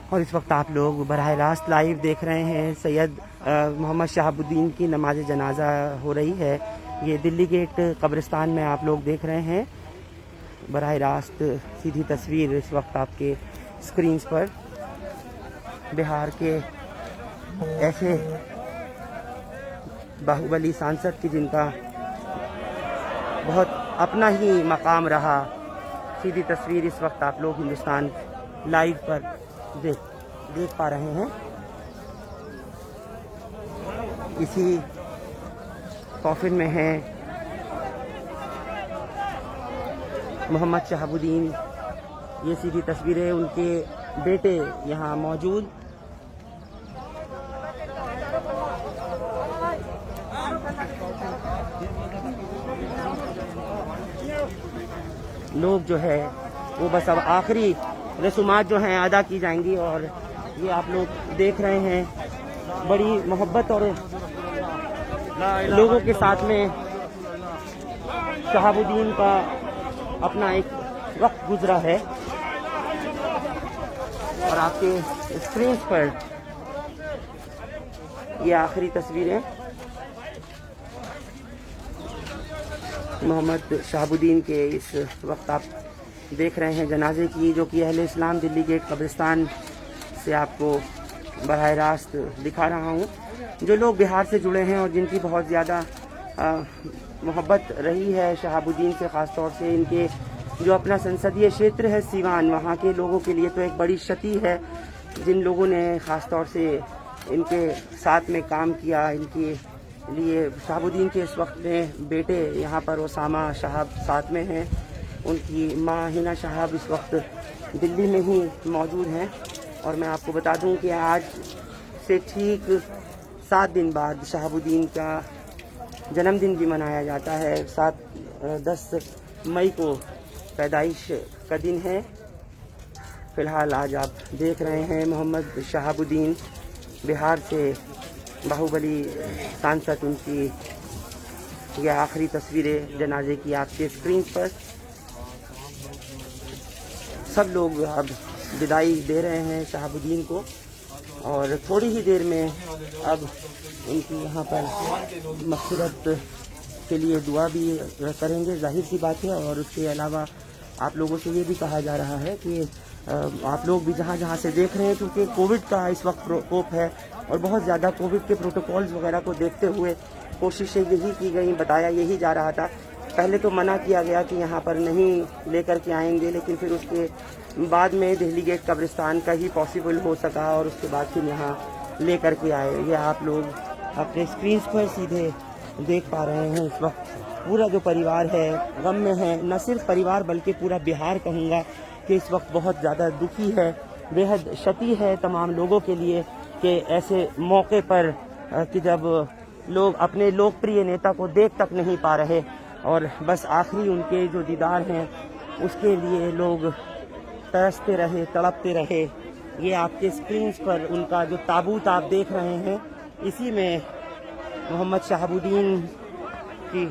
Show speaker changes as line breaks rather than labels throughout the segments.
और इस वक्त आप लोग बराह रास्त लाइव देख रहे हैं सैयद मोहम्मद शहाबुद्दीन की नमाज जनाजा हो रही है। ये दिल्ली गेट कब्रिस्तान में आप लोग देख रहे हैं बराह रास्त सीधी तस्वीर इस वक्त आपके स्क्रीन पर। बिहार के ऐसे बाहुबली सांसद की जिनका बहुत अपना ही मकाम रहा, सीधी तस्वीर इस वक्त आप लोग हिंदुस्तान लाइव पर देख पा रहे हैं। इसी कॉफिन में है मोहम्मद शहाबुद्दीन। ये सीधी तस्वीरें उनके बेटे यहाँ मौजूद। लोग जो है वो बस अब आखिरी रसूमात जो हैं अदा की जाएंगी और ये आप लोग देख रहे हैं बड़ी मोहब्बत और लोगों के साथ में शहाबुद्दीन का अपना एक वक्त गुजरा है। और आपके स्क्रीन पर ये आखिरी तस्वीरें मोहम्मद शहाबुद्दीन के इस वक्त आप देख रहे हैं जनाजे की, जो कि अहले इस्लाम दिल्ली गेट कब्रिस्तान से आपको बराह रास्त दिखा रहा हूँ। जो लोग बिहार से जुड़े हैं और जिनकी बहुत ज़्यादा मोहब्बत रही है शहाबुद्दीन से, ख़ास तौर से इनके जो अपना संसदीय क्षेत्र है सीवान, वहाँ के लोगों के लिए तो एक बड़ी क्षति है। जिन लोगों ने ख़ास तौर से इनके साथ में काम किया, इनके लिए शहाबुद्दीन के इस वक्त में बेटे यहाँ पर ओसामा शहाब साथ में हैं, उनकी माँ हिना शहाब इस वक्त दिल्ली में ही मौजूद हैं। और मैं आपको बता दूं कि आज से ठीक 7 दिन बाद शहाबुद्दीन का जन्मदिन भी मनाया जाता है। 10 मई को पैदाइश का दिन है। फ़िलहाल आज आप देख रहे हैं मोहम्मद शहाबुद्दीन बिहार से बाहुबली सांसद, उनकी ये आखिरी तस्वीरें जनाजे की आपके स्क्रीन पर। सब लोग अब विदाई दे रहे हैं शहाबुद्दीन को और थोड़ी ही देर में अब उनकी यहाँ पर मग़फ़िरत के लिए दुआ भी करेंगे, जाहिर सी बात है। और उसके अलावा आप लोगों से ये भी कहा जा रहा है कि आप लोग भी जहाँ जहाँ से देख रहे हैं, क्योंकि कोविड का इस वक्त प्रकोप है और बहुत ज़्यादा कोविड के प्रोटोकॉल्स वगैरह को देखते हुए कोशिशें यही की गई, बताया यही जा रहा था। पहले तो मना किया गया कि यहाँ पर नहीं लेकर के आएंगे, लेकिन फिर उसके बाद में दिल्ली गेट कब्रिस्तान का ही पॉसिबल हो सका और उसके बाद फिर यहाँ लेकर के आए। ये आप लोग अपने स्क्रीन पर सीधे देख पा रहे हैं। इस वक्त पूरा जो परिवार है गम में है, न सिर्फ परिवार बल्कि पूरा बिहार कहूँगा कि इस वक्त बहुत ज़्यादा दुखी है। बेहद क्षति है तमाम लोगों के लिए कि ऐसे मौके पर कि जब लोग अपने लोकप्रिय नेता को देख तक नहीं पा रहे और बस आखिरी उनके जो दीदार हैं उसके लिए लोग तरसते रहे, तड़पते रहे। ये आपके स्क्रीन पर उनका जो ताबूत आप देख रहे हैं, इसी में मोहम्मद शहाबुद्दीन की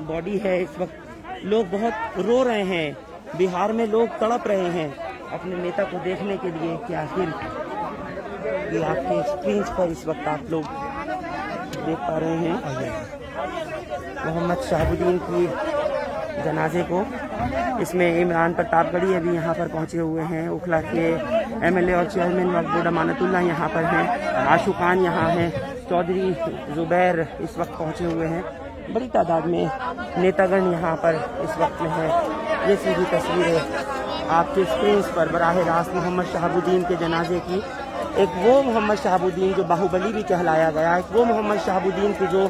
बॉडी है। इस वक्त लोग बहुत रो रहे हैं, बिहार में लोग तड़प रहे हैं अपने नेता को देखने के लिए कि आखिर। ये आपके स्क्रीन पर इस वक्त आप लोग देख पा रहे हैं मोहम्मद शहाबुद्दीन की जनाजे को। इसमें इमरान प्रतापगढ़ी अभी यहाँ पर पहुँचे हुए हैं, उखला के एमएलए और चेयरमैन वक्फ बोर्ड अमानतुल्लाह यहाँ पर हैं, आशू खान यहाँ हैं, चौधरी जुबैर इस वक्त पहुँचे हुए हैं। बड़ी तादाद में नेतागण यहाँ पर इस वक्त में है। ये सीधी तस्वीरें आपके स्क्रीन पर बराह रास्त मोहम्मद शहाबुद्दीन के जनाजे की। एक वो मोहम्मद शहाबुद्दीन जो बाहुबली भी कहलाया गया, एक वो मोहम्मद शहाबुद्दीन की जो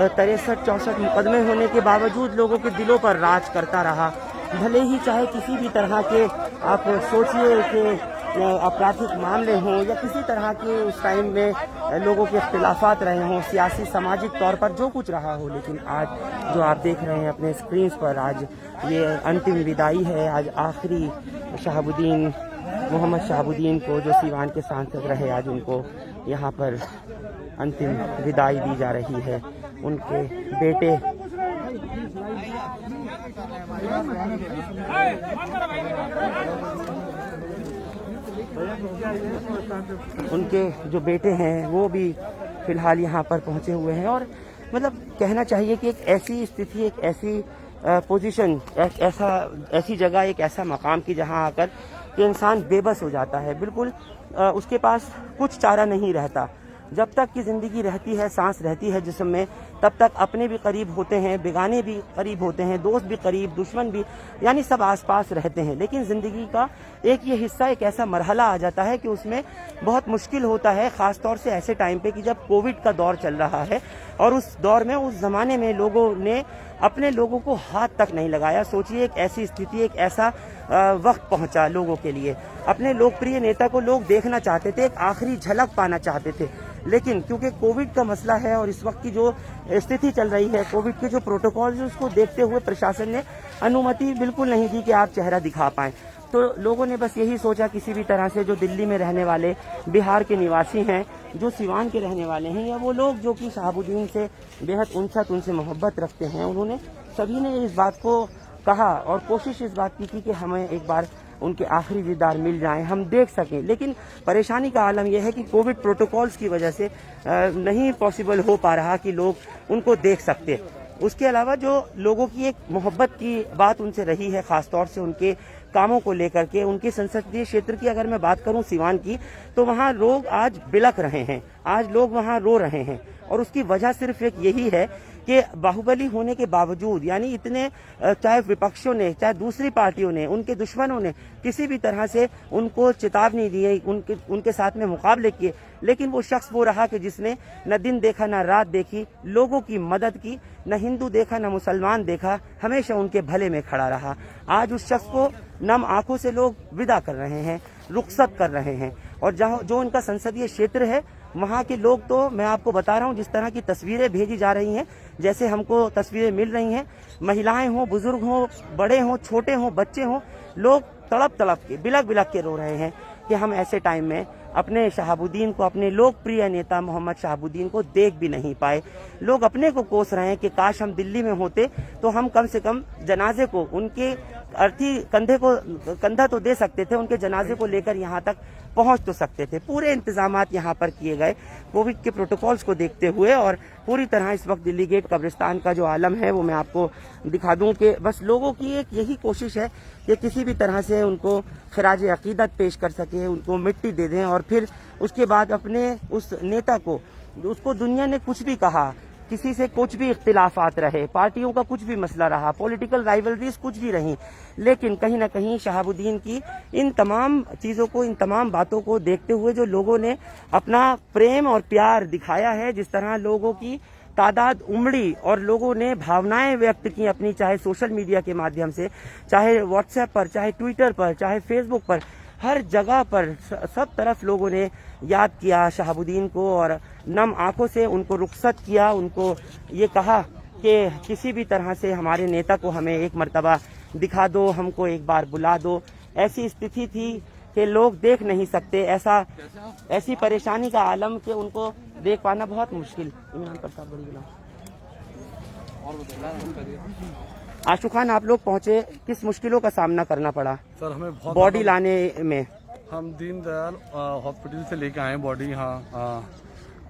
63-64 मुकदमे होने के बावजूद लोगों के दिलों पर राज करता रहा। भले ही चाहे किसी भी तरह के आप सोचिए कि आपराधिक मामले हों या किसी तरह के उस टाइम में लोगों के इख्तिलाफात रहे हों, सियासी सामाजिक तौर पर जो कुछ रहा हो, लेकिन आज जो आप देख रहे हैं अपने स्क्रीन पर, आज ये अंतिम विदाई है। आज आखिरी शहाबुद्दीन मोहम्मद शहाबुद्दीन को जो सीवान के सांसद रहे, आज उनको यहाँ पर अंतिम विदाई दी जा रही है। उनके बेटे उनके जो बेटे हैं वो भी फिलहाल यहाँ पर पहुँचे हुए हैं। और मतलब कहना चाहिए कि एक ऐसी स्थिति, एक ऐसी पोजीशन, ऐसी जगह, एक ऐसा मकाम की जहाँ आकर कि इंसान बेबस हो जाता है, बिल्कुल उसके पास कुछ चारा नहीं रहता। जब तक की ज़िंदगी रहती है, सांस रहती है जिस्म में, तब तक अपने भी करीब होते हैं, बेगाने भी करीब होते हैं, दोस्त भी करीब, दुश्मन भी, यानी सब आसपास रहते हैं। लेकिन ज़िंदगी का एक ये हिस्सा, एक ऐसा मरहला आ जाता है कि उसमें बहुत मुश्किल होता है, ख़ास तौर से ऐसे टाइम पे कि जब कोविड का दौर चल रहा है। और उस दौर में, उस ज़माने में लोगों ने अपने लोगों को हाथ तक नहीं लगाया। सोचिए, एक ऐसी स्थिति, एक ऐसा वक्त पहुंचा लोगों के लिए। अपने लोकप्रिय नेता को लोग देखना चाहते थे, एक आखिरी झलक पाना चाहते थे, लेकिन क्योंकि कोविड का मसला है और इस वक्त की जो स्थिति चल रही है, कोविड के जो प्रोटोकॉल है, उसको देखते हुए प्रशासन ने अनुमति बिल्कुल नहीं दी कि आप चेहरा दिखा पाएं। तो लोगों ने बस यही सोचा, किसी भी तरह से जो दिल्ली में रहने वाले बिहार के निवासी हैं, जो सिवान के रहने वाले हैं, या वो लोग जो कि शहाबुद्दीन से बेहद उनसत, उनसे मोहब्बत रखते हैं, उन्होंने सभी ने इस बात को कहा और कोशिश इस बात की कि हमें एक बार उनके आखिरी दीदार मिल जाएं, हम देख सकें। लेकिन परेशानी का आलम यह है कि कोविड प्रोटोकॉल्स की वजह से नहीं पॉसिबल हो पा रहा कि लोग उनको देख सकते। उसके अलावा जो लोगों की एक मोहब्बत की बात उनसे रही है, खास तौर से उनके कामों को लेकर के, उनके संसदीय क्षेत्र की अगर मैं बात करूं सिवान की, तो वहां लोग आज बिलख रहे हैं, आज लोग वहां रो रहे हैं। और उसकी वजह सिर्फ एक यही है कि बाहुबली होने के बावजूद, यानी इतने, चाहे विपक्षों ने, चाहे दूसरी पार्टियों ने, उनके दुश्मनों ने किसी भी तरह से उनको चेतावनी दी, उनके साथ में मुकाबले किए, लेकिन वो शख्स वो रहा कि जिसने न दिन देखा, न रात देखी, लोगों की मदद की, न हिंदू देखा, न मुसलमान देखा, हमेशा उनके भले में खड़ा रहा। आज उस शख्स को नम आंखों से लोग विदा कर रहे हैं, रुखसत कर रहे हैं। और जहाँ जो उनका संसदीय क्षेत्र है, वहाँ के लोग, तो मैं आपको बता रहा हूँ, जिस तरह की तस्वीरें भेजी जा रही हैं, जैसे हमको तस्वीरें मिल रही हैं, महिलाएं हों, बुजुर्ग हों, बड़े हों, छोटे हों, बच्चे हों, लोग तड़प तड़प के, बिलख बिलख के रो रहे हैं कि हम ऐसे टाइम में अपने शहाबुद्दीन को, अपने लोकप्रिय नेता मोहम्मद शहाबुद्दीन को देख भी नहीं पाए। लोग अपने को कोस रहे हैं कि काश हम दिल्ली में होते तो हम कम से कम जनाजे को, उनके अर्थी कंधा तो दे सकते थे, उनके जनाजे को लेकर यहाँ तक पहुँच तो सकते थे। पूरे इंतजामात यहाँ पर किए गए कोविड के प्रोटोकॉल्स को देखते हुए, और पूरी तरह इस वक्त दिल्ली गेट कब्रिस्तान का जो आलम है वो मैं आपको दिखा दूं कि बस लोगों की एक यही कोशिश है कि किसी भी तरह से उनको खराज अकीदत पेश कर सके, उनको मिट्टी दे दें, और फिर उसके बाद अपने उस नेता को, उसको दुनिया ने कुछ भी कहा, किसी से कुछ भी इख्तिलाफात रहे, पार्टियों का कुछ भी मसला रहा, पॉलिटिकल राइवलरीज कुछ भी रही, लेकिन कहीं ना कहीं शहाबुद्दीन की इन तमाम चीज़ों को, इन तमाम बातों को देखते हुए जो लोगों ने अपना प्रेम और प्यार दिखाया है, जिस तरह लोगों की तादाद उमड़ी और लोगों ने भावनाएं व्यक्त की अपनी, चाहे सोशल मीडिया के माध्यम से, चाहे व्हाट्सएप पर, चाहे ट्विटर पर, चाहे फेसबुक पर, हर जगह पर सब तरफ लोगों ने याद किया शहाबुद्दीन को और नम आंखों से उनको रुखसत किया, उनको ये कहा कि किसी भी तरह से हमारे नेता को हमें एक मर्तबा दिखा दो, हमको एक बार बुला दो। ऐसी स्थिति थी कि लोग देख नहीं सकते, ऐसी परेशानी का आलम कि उनको देख पाना बहुत मुश्किल। इमरान प्रताप बड़ी गुलाम। आशु खान, आप लोग पहुंचे, किस मुश्किलों का सामना करना पड़ा
सर? हमें बहुत
बॉडी लाने में।
हम दीनदयाल हॉस्पिटल से लेके आए बॉडी यहाँ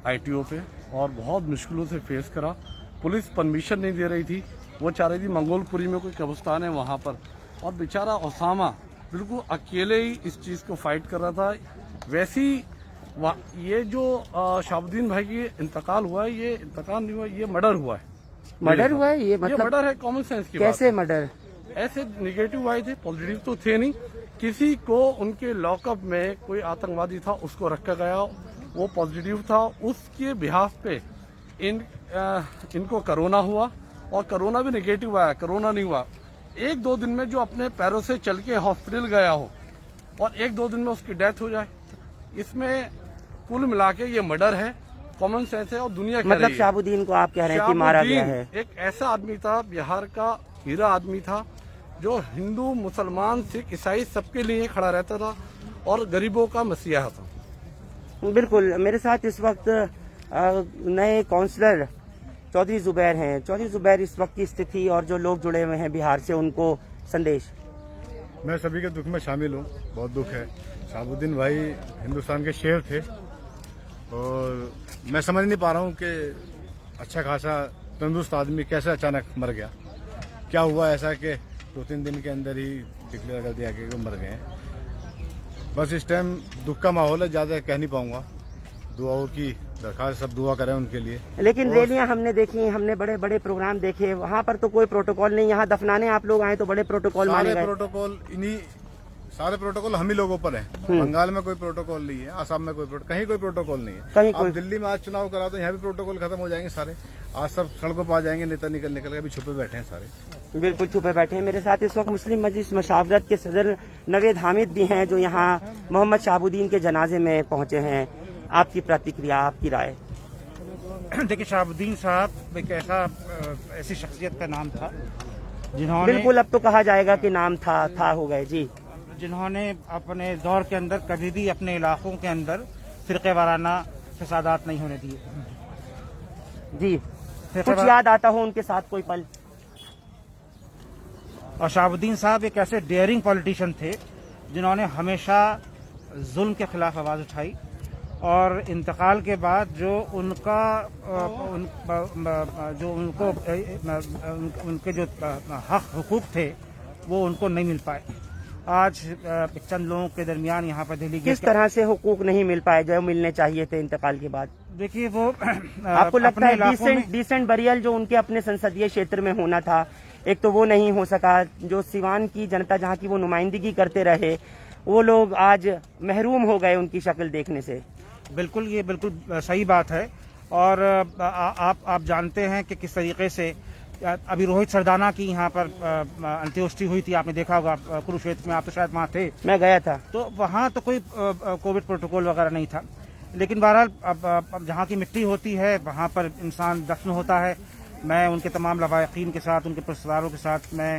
ITO पे, और बहुत मुश्किलों से फेस करा। पुलिस परमिशन नहीं दे रही थी, वो चाह रही थी मंगोलपुरी में कोई कब्रिस्तान है वहाँ पर, और बेचारा ओसामा बिल्कुल अकेले ही इस चीज़ को फाइट कर रहा था। वैसी ये जो शहाबुद्दीन भाई की इंतकाल हुआ है, ये इंतकाल नहीं हुआ, ये मर्डर हुआ है।
मर्डर हुआ है? ये मतलब
मर्डर है, कॉमन सेंस की
कैसे मर्डर?
ऐसे निगेटिव आए थे, पॉजिटिव तो थे नहीं। किसी को उनके लॉकअप में कोई आतंकवादी था, उसको रखा गया, वो पॉजिटिव था, उसके बिहाफ पे इनको कोरोना हुआ, और कोरोना भी निगेटिव आया, कोरोना नहीं हुआ। 1-2 दिन में जो अपने पैरों से चल के हॉस्पिटल गया हो और 1-2 दिन में उसकी डेथ हो जाए, इसमें कुल मिला के ये मर्डर है, कॉमन सेंस है। और दुनिया
मतलब शहाबुद्दीन को आप कह रहे हैं कि मारा गया है?
एक ऐसा आदमी था, बिहार का हीरा आदमी था, जो हिंदू, मुसलमान, सिख, ईसाई सबके लिए खड़ा रहता था और गरीबों का मसीहा था।
बिल्कुल। मेरे साथ इस वक्त नए काउंसलर चौधरी जुबैर हैं। चौधरी जुबैर, इस वक्त की स्थिति और जो लोग जुड़े हुए हैं बिहार से, उनको संदेश।
मैं सभी के दुख में शामिल हूँ, बहुत दुख है। शहाबुद्दीन भाई हिंदुस्तान के शेर थे और मैं समझ नहीं पा रहा हूँ कि अच्छा खासा तंदुरुस्त आदमी कैसे अचानक मर गया। क्या हुआ ऐसा कि 2-3 दिन के अंदर ही डिक्लेयर कर दिया कि वो मर गए हैं। बस इस टाइम दुख का माहौल है, ज़्यादा कह नहीं पाऊंगा। दुआओं की दरखास्त, सब दुआ करें उनके लिए।
लेकिन रैलियां हमने देखी, हमने बड़े बड़े प्रोग्राम देखे, वहाँ पर तो कोई प्रोटोकॉल नहीं। यहाँ दफनाने आप लोग आए तो बड़े प्रोटोकॉल माने गए।
प्रोटोकॉल सारे प्रोटोकॉल हम ही लोगों पर है। बंगाल में कोई प्रोटोकॉल नहीं है, आसाम में कहीं कोई प्रोटोकॉल नहीं है। आप दिल्ली में आज चुनाव करा तो यहाँ भी प्रोटोकॉल खत्म हो जाएंगे सारे। आज सब सड़कों पर आ जाएंगे, नेता निकल के अभी छुपे बैठे हैं सारे।
बिल्कुल छुपे बैठे हैं। मेरे साथ इस वक्त मुस्लिम मजलिस मशावरत के सदर नवेद हामिद भी हैं, जो यहाँ मोहम्मद शहाबुद्दीन के जनाजे में पहुंचे हैं। आपकी प्रतिक्रिया, आपकी राय?
देखिए, शहाबुद्दीन साहब एक ऐसी शख्सियत का नाम था जिन्होंने,
बिल्कुल अब तो कहा जाएगा कि नाम था हो गए जी,
जिन्होंने अपने दौर के अंदर कभी भी अपने इलाकों के अंदर फिरके वाराना फसादात नहीं होने दिए
जी। कुछ याद आता हो उनके साथ कोई पल?
और शहाबुद्दीन साहब एक ऐसे डेयरिंग पॉलिटिशियन थे जिन्होंने हमेशा जुल्म के खिलाफ आवाज उठाई और इंतकाल के बाद जो उनके जो हक हुकूक थे वो उनको नहीं मिल पाए। आज चंद लोगों के दरमियान यहाँ पर दिल्ली
किस तरह से हुकूक नहीं मिल पाए जो मिलने चाहिए थे इंतकाल के बाद?
देखिए, वो
आपको लगता है डिसेंट बरियल जो उनके अपने संसदीय क्षेत्र में होना था, एक तो वो नहीं हो सका। जो सिवान की जनता जहाँ की वो नुमाइंदगी करते रहे, वो लोग आज महरूम हो गए उनकी शक्ल देखने से।
बिल्कुल, ये बिल्कुल सही बात है। और आप जानते हैं कि किस तरीके से अभी रोहित सरदाना की यहाँ पर अंत्येष्टि हुई थी, आपने देखा होगा कुरुक्षेत्र में, आप तो शायद वहाँ थे।
मैं गया था।
तो वहाँ तो कोई कोविड प्रोटोकॉल वगैरह नहीं था, लेकिन बहरहाल अब जहाँ की मिट्टी होती है वहाँ पर इंसान दफन होता है। मैं उनके तमाम लवाहिकीन के साथ, उनके रिश्तेदारों के साथ मैं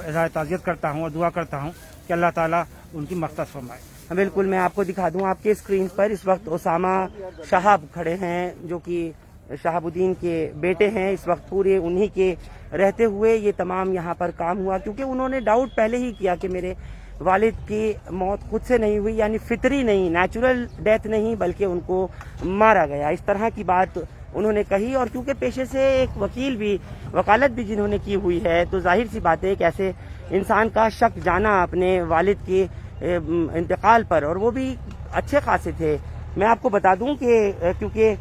इज़हार ताज़ियत करता हूँ और दुआ करता हूँ कि अल्लाह ताला उनकी मग़फ़िरत फरमाए।
बिल्कुल, मैं आपको दिखा दूं, आपके स्क्रीन पर इस वक्त ओसामा शहाब खड़े हैं, जो कि शहाबुद्दीन के बेटे हैं। इस वक्त पूरे उन्हीं के रहते हुए ये तमाम यहाँ पर काम हुआ, क्योंकि उन्होंने डाउट पहले ही किया कि मेरे वालिद की मौत खुद से नहीं हुई, यानी फितरी नहीं, नेचुरल डेथ नहीं, बल्कि उनको मारा गया। इस तरह की बात उन्होंने कही। और क्योंकि पेशे से एक वकील भी, वकालत भी जिन्होंने की हुई है, तो जाहिर सी बात है कि ऐसे इंसान का शक जाना अपने वालिद के इंतकाल पर, और वो भी अच्छे खासे थे। मैं आपको बता दूं कि क्योंकि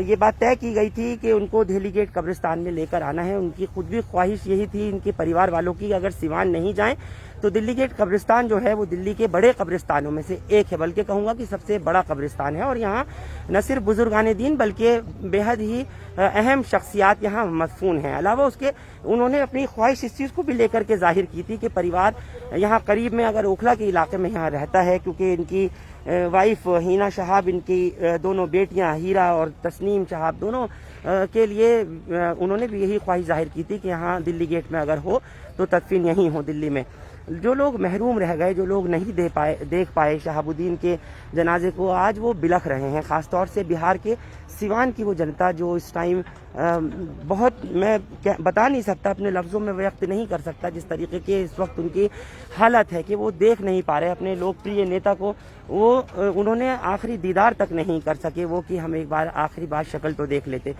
ये बात तय की गई थी कि उनको दिल्ली गेट कब्रिस्तान में लेकर आना है, उनकी खुद भी ख्वाहिश यही थी, इनके परिवार वालों की, अगर सिवान नहीं जाएं तो दिल्ली गेट कब्रिस्तान जो है वो दिल्ली के बड़े कब्रिस्तानों में से एक है, बल्कि कहूँगा कि सबसे बड़ा कब्रिस्तान है। और यहाँ न सिर्फ बुजुर्गान दीन बल्कि बेहद ही अहम शख्सियात यहाँ मदफून हैं। अलावा उसके उन्होंने अपनी ख्वाहिश इस चीज़ को भी लेकर के जाहिर की थी कि परिवार यहाँ करीब में, अगर ओखला के इलाके में यहाँ रहता है, क्योंकि इनकी वाइफ हिना शहाब, इनकी दोनों बेटियां हीरा और तस्नीम शहाब, दोनों के लिए उन्होंने भी यही ख्वाहिश जाहिर की थी कि यहाँ दिल्ली गेट में अगर हो तो तदफीन यहीं हो दिल्ली में। जो लोग महरूम रह गए, जो लोग नहीं देख पाए शहाबुद्दीन के जनाजे को, आज वो बिलख रहे हैं। ख़ासतौर से बिहार के सिवान की वो जनता जो इस टाइम बहुत, मैं बता नहीं सकता, अपने लफ्ज़ों में व्यक्त नहीं कर सकता जिस तरीके के इस वक्त उनकी हालत है कि वो देख नहीं पा रहे अपने लोकप्रिय नेता को। वो उन्होंने आखिरी दीदार तक नहीं कर सके वो, कि हम एक बार आखिरी बार शक्ल तो देख लेते।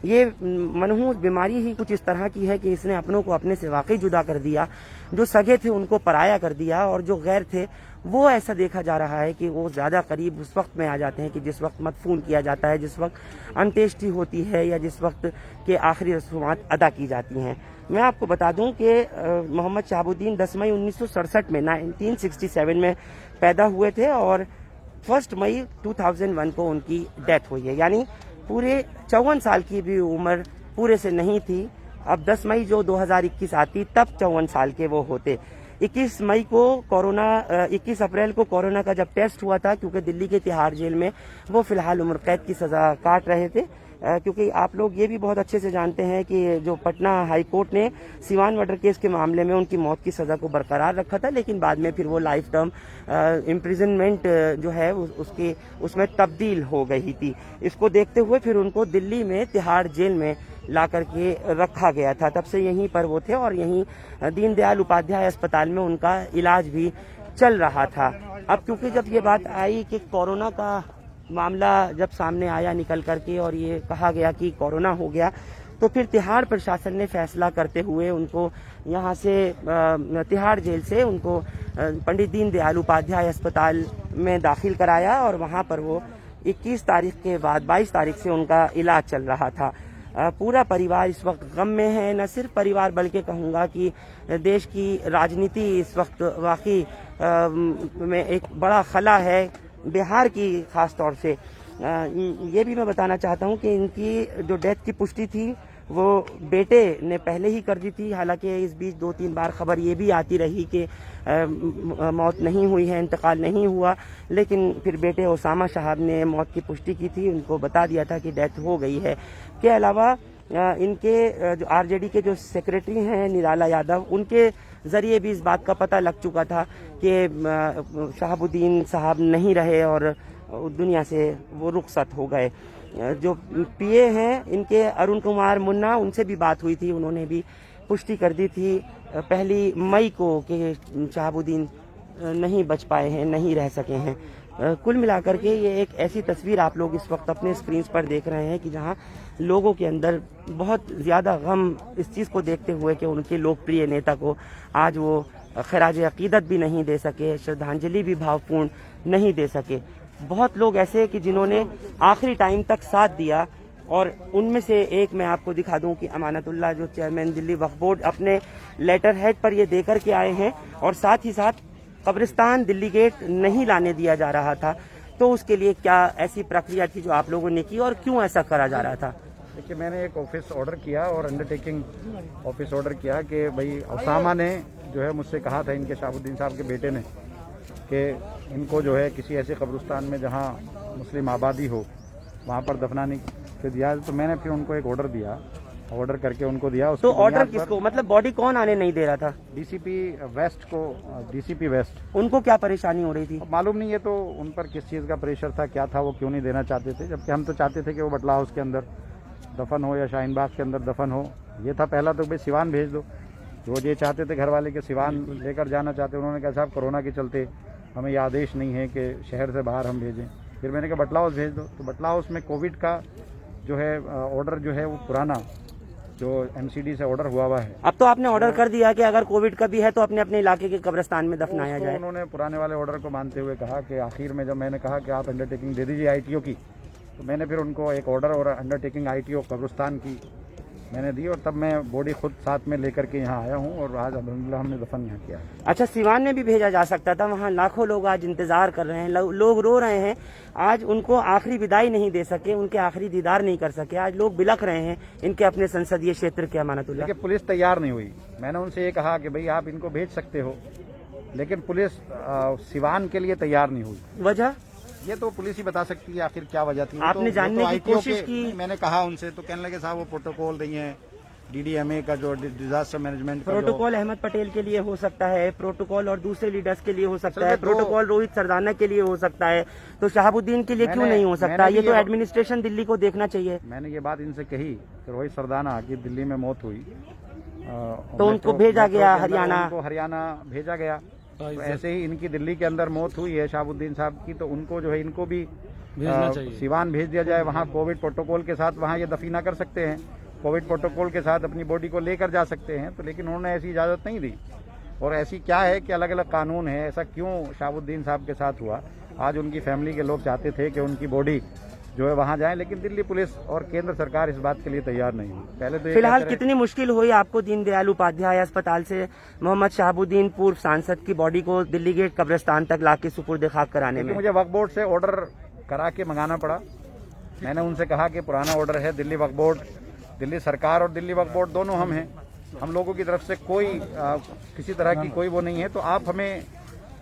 ये मनहूस बीमारी ही कुछ इस तरह की है कि इसने अपनों को अपने से वाकई जुदा कर दिया, जो सगे थे उनको पराया कर दिया, और जो गैर थे वो ऐसा देखा जा रहा है कि वो ज़्यादा करीब उस वक्त में आ जाते हैं कि जिस वक्त मदफून किया जाता है, जिस वक्त अंत्येष्टि होती है, या जिस वक्त के आखिरी रसूमात अदा की जाती हैं। मैं आपको बता दूं कि मोहम्मद शहाबुद्दीन 10 मई 1967 में 1967 में पैदा हुए थे, और 1 मई 2001 को उनकी डेथ हुई है। यानी पूरे 54 साल की भी उम्र पूरे से नहीं थी। अब 10 मई जो 2021 आती, तब 54 साल के वो होते। 21 मई को 21 अप्रैल को कोरोना का जब टेस्ट हुआ था, क्योंकि दिल्ली के तिहाड़ जेल में वो फिलहाल उम्र कैद की सजा काट रहे थे, क्योंकि आप लोग ये भी बहुत अच्छे से जानते हैं कि जो पटना हाई कोर्ट ने सिवान मर्डर केस के मामले में उनकी मौत की सज़ा को बरकरार रखा था, लेकिन बाद में फिर वो लाइफ टर्म इम्प्रिजनमेंट जो है उसमें तब्दील हो गई थी। इसको देखते हुए फिर उनको दिल्ली में तिहाड़ जेल में ला करके रखा गया था। तब से यहीं पर वो थे, और यहीं दीनदयाल उपाध्याय अस्पताल में उनका इलाज भी चल रहा था। अब क्योंकि जब ये बात आई कि कोरोना का मामला जब सामने आया निकल करके और ये कहा गया कि कोरोना हो गया, तो फिर तिहाड़ प्रशासन ने फैसला करते हुए उनको यहाँ से तिहाड़ जेल से उनको पंडित दीनदयाल उपाध्याय अस्पताल में दाखिल कराया और वहाँ पर वो 21 तारीख के बाद 22 तारीख से उनका इलाज चल रहा था। पूरा परिवार इस वक्त गम में है, न सिर्फ परिवार बल्कि कहूँगा कि देश की राजनीति इस वक्त वाकई में एक बड़ा खला है, बिहार की खास तौर से। ये भी मैं बताना चाहता हूँ कि इनकी जो डेथ की पुष्टि थी वो बेटे ने पहले ही कर दी थी। हालांकि इस बीच 2-3 बार खबर ये भी आती रही कि मौत नहीं हुई है, इंतकाल नहीं हुआ, लेकिन फिर बेटे ओसामा साहब ने मौत की पुष्टि की थी, उनको बता दिया था कि डेथ हो गई है। के अलावा इनके जो आरजेडी के जो सेक्रेटरी हैं निराला यादव, उनके जरिए भी इस बात का पता लग चुका था कि शहाबुद्दीन साहब नहीं रहे और दुनिया से वो रुखसत हो गए। जो पीए हैं इनके अरुण कुमार मुन्ना, उनसे भी बात हुई थी, उन्होंने भी पुष्टि कर दी थी 1 मई को कि शहाबुद्दीन नहीं बच पाए हैं, नहीं रह सके हैं। कुल मिलाकर के ये एक ऐसी तस्वीर आप लोग इस वक्त अपने स्क्रीन पर देख रहे हैं कि जहां लोगों के अंदर बहुत ज़्यादा गम इस चीज़ को देखते हुए कि उनके लोकप्रिय नेता को आज वो खराज अकीदत भी नहीं दे सके, श्रद्धांजलि भी भावपूर्ण नहीं दे सके। बहुत लोग ऐसे कि जिन्होंने आखिरी टाइम तक साथ दिया, और उनमें से एक मैं आपको दिखा दूं कि अमानतुल्लाह जो चेयरमैन दिल्ली वक्फ बोर्ड अपने लेटर हेड पर ये देकर के आए हैं, और साथ ही साथ कब्रिस्तान दिल्ली गेट नहीं लाने दिया जा रहा था। तो उसके लिए क्या ऐसी प्रक्रिया थी जो आप लोगों ने की और क्यों ऐसा करा जा रहा था?
देखिए, मैंने एक ऑफिस ऑर्डर किया और अंडरटेकिंग ऑफिस ऑर्डर किया कि भाई ओसामा ने जो है मुझसे कहा था, इनके शहाबुद्दीन साहब के बेटे ने, कि इनको जो है किसी ऐसे कब्रिस्तान में जहां मुस्लिम आबादी हो वहां पर दफनाने के दिया। तो मैंने फिर उनको एक ऑर्डर दिया, ऑर्डर करके उनको दिया।
तो ऑर्डर किसको, मतलब बॉडी कौन आने नहीं दे रहा था?
डीसीपी वेस्ट को, डीसीपी वेस्ट।
उनको क्या परेशानी हो रही थी?
मालूम नहीं है तो उन पर किस चीज़ का प्रेशर था, क्या था, वो क्यों नहीं देना चाहते थे, जबकि हम तो चाहते थे कि वो बटला हाउस के अंदर दफन हो या शाहीन बाग के अंदर दफन हो। ये था पहला तो भाई सिवान भेज दो, वो ये चाहते थे घर वाले के सिवान लेकर जाना चाहते। उन्होंने कहा साहब कोरोना के चलते हमें ये आदेश नहीं है कि शहर से बाहर हम भेजें। फिर मैंने कहा बटला हाउस भेज दो, तो बटला हाउस में कोविड का जो है ऑर्डर जो है वो पुराना जो एमसीडी से ऑर्डर हुआ है।
अब तो आपने ऑर्डर कर दिया कि अगर कोविड का भी है तो अपने अपने इलाके के कब्रिस्तान में दफनाया जाए।
उन्होंने पुराने वाले ऑर्डर को मानते हुए कहा कि आखिर में जब मैंने कहा कि आप अंडरटेकिंग दे दीजिए आईटीओ की, तो मैंने फिर उनको एक ऑर्डर और अंडरटेकिंग आईटीओ कब्रिस्तान की मैंने दी, और तब मैं बॉडी खुद साथ में लेकर के यहाँ आया हूँ और आज अल्हम्दुलिल्लाह हमने दफन यहाँ किया।
अच्छा, सिवान में भी भेजा जा सकता था, वहाँ लाखों लोग आज इंतजार कर रहे हैं, लोग रो रहे हैं, आज उनको आखिरी विदाई नहीं दे सके, उनके आखिरी दीदार नहीं कर सके, आज लोग बिलख रहे हैं इनके अपने संसदीय क्षेत्र के अमानतुल्लाह।
देखिए, पुलिस तैयार नहीं हुई। मैंने उनसे ये कहा कि भाई आप इनको भेज सकते हो, लेकिन पुलिस सिवान के लिए तैयार नहीं हुई।
वजह
ये तो पुलिस ही बता सकती है आखिर क्या वजह थी।
आपने जानने की कोशिश की?
मैंने कहा उनसे, तो कहने लगे साहब वो प्रोटोकॉल नहीं है, डीडीएमए का जो डिजास्टर मैनेजमेंट का
प्रोटोकॉल अहमद पटेल के लिए हो सकता है, प्रोटोकॉल और दूसरे लीडर्स के लिए हो सकता है, प्रोटोकॉल रोहित सरदाना के लिए हो सकता है, तो शहाबुद्दीन के लिए क्यों नहीं हो सकता? ये तो एडमिनिस्ट्रेशन दिल्ली को देखना चाहिए।
मैंने ये बात इनसे कही कि रोहित सरदाना की दिल्ली में मौत हुई
तो उनको भेजा गया हरियाणा,
उनको हरियाणा भेजा गया। तो ऐसे ही इनकी दिल्ली के अंदर मौत हुई है शहाबुद्दीन साहब की, तो उनको जो है इनको भी सिवान भेज दिया जाए, वहाँ कोविड प्रोटोकॉल के साथ वहाँ ये दफीना कर सकते हैं, कोविड प्रोटोकॉल के साथ अपनी बॉडी को लेकर जा सकते हैं। तो लेकिन उन्होंने ऐसी इजाज़त नहीं दी। और ऐसी क्या है कि अलग अलग कानून है, ऐसा क्यों शहाबुद्दीन साहब के साथ हुआ? आज उनकी फैमिली के लोग चाहते थे कि उनकी बॉडी जो है वहां जाए, लेकिन दिल्ली पुलिस और केंद्र सरकार इस बात के लिए तैयार नहीं हुई। पहले तो
फिलहाल कितनी मुश्किल हुई आपको दीनदयाल उपाध्याय अस्पताल से मोहम्मद शहाबुद्दीन पूर्व सांसद की बॉडी को दिल्ली गेट कब्रिस्तान तक लाके सुपुर्द खाक कराने में?
मुझे वक्फ बोर्ड से ऑर्डर करा के मंगाना पड़ा। मैंने उनसे कहा कि पुराना ऑर्डर है, दिल्ली वक्फ बोर्ड, दिल्ली सरकार और दिल्ली वक्फ बोर्ड दोनों हम हैं, हम लोगों की तरफ से कोई किसी तरह की कोई वो नहीं है, तो आप हमें